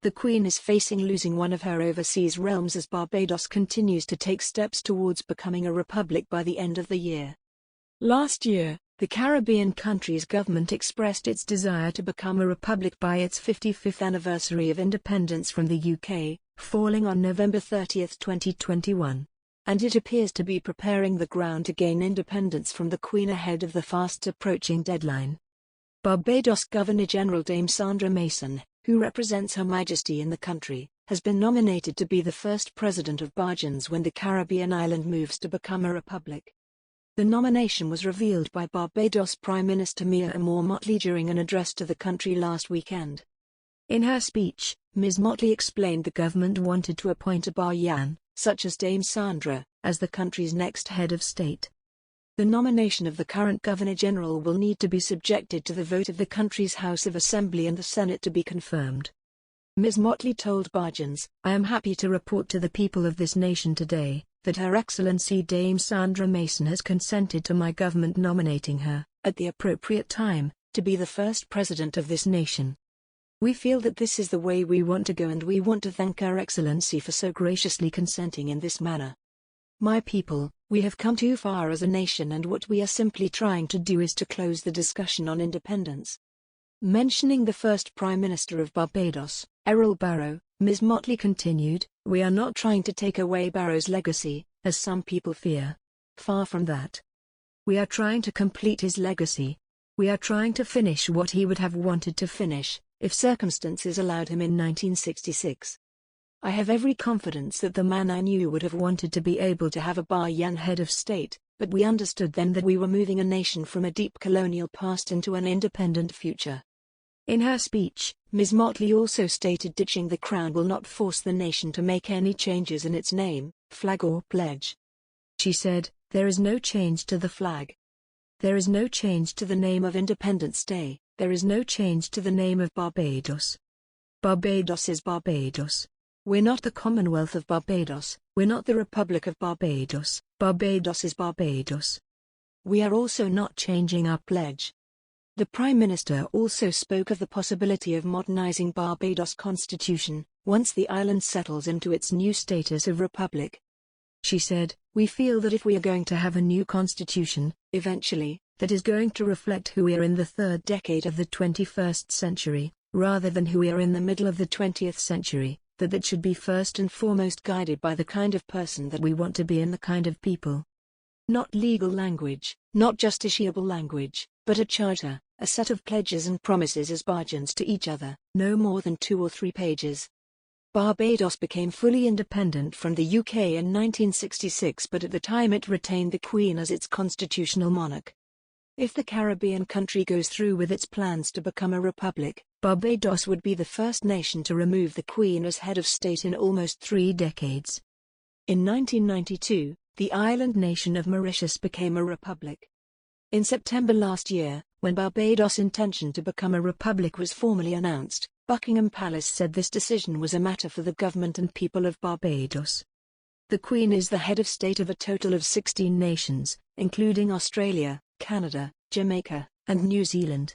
The Queen is facing losing one of her overseas realms as Barbados continues to take steps towards becoming a republic by the end of the year. Last year, the Caribbean country's government expressed its desire to become a republic by its 55th anniversary of independence from the UK, falling on November 30, 2021. And it appears to be preparing the ground to gain independence from the Queen ahead of the fast-approaching deadline. Barbados Governor-General Dame Sandra Mason, who represents Her Majesty in the country, has been nominated to be the first president of Barbados when the Caribbean island moves to become a republic. The nomination was revealed by Barbados Prime Minister Mia Motley during an address to the country last weekend. In her speech, Ms. Motley explained the government wanted to appoint a Bayan, such as Dame Sandra, as the country's next head of state. The nomination of the current Governor-General will need to be subjected to the vote of the country's House of Assembly and the Senate to be confirmed. Ms. Motley told Barbados, "I am happy to report to the people of this nation today, that Her Excellency Dame Sandra Mason has consented to my government nominating her, at the appropriate time, to be the first president of this nation. We feel that this is the way we want to go and we want to thank Her Excellency for so graciously consenting in this manner. My people, we have come too far as a nation and what we are simply trying to do is to close the discussion on independence." Mentioning the first Prime Minister of Barbados, Errol Barrow, Ms. Motley continued, "We are not trying to take away Barrow's legacy, as some people fear. Far from that. We are trying to complete his legacy. We are trying to finish what he would have wanted to finish, if circumstances allowed him in 1966. I have every confidence that the man I knew would have wanted to be able to have a Bayan head of state, but we understood then that we were moving a nation from a deep colonial past into an independent future." In her speech, Ms. Motley also stated ditching the crown will not force the nation to make any changes in its name, flag or pledge. She said, "There is no change to the flag. There is no change to the name of Independence Day, there is no change to the name of Barbados. Barbados is Barbados. We're not the Commonwealth of Barbados, we're not the Republic of Barbados, Barbados is Barbados. We are also not changing our pledge." The Prime Minister also spoke of the possibility of modernizing Barbados' constitution, once the island settles into its new status of republic. She said, "We feel that if we are going to have a new constitution, eventually, that is going to reflect who we are in the third decade of the 21st century, rather than who we are in the middle of the 20th century, that should be first and foremost guided by the kind of person that we want to be and the kind of people. Not legal language, not justiciable language, but a charter, a set of pledges and promises as Barbadians to each other, no more than 2 or 3 pages." Barbados became fully independent from the UK in 1966, but at the time it retained the Queen as its constitutional monarch. If the Caribbean country goes through with its plans to become a republic, Barbados would be the first nation to remove the Queen as head of state in almost 3 decades. In 1992, the island nation of Mauritius became a republic. In September last year, when Barbados' intention to become a republic was formally announced, Buckingham Palace said this decision was a matter for the government and people of Barbados. The Queen is the head of state of a total of 16 nations, including Australia, Canada, Jamaica, and New Zealand.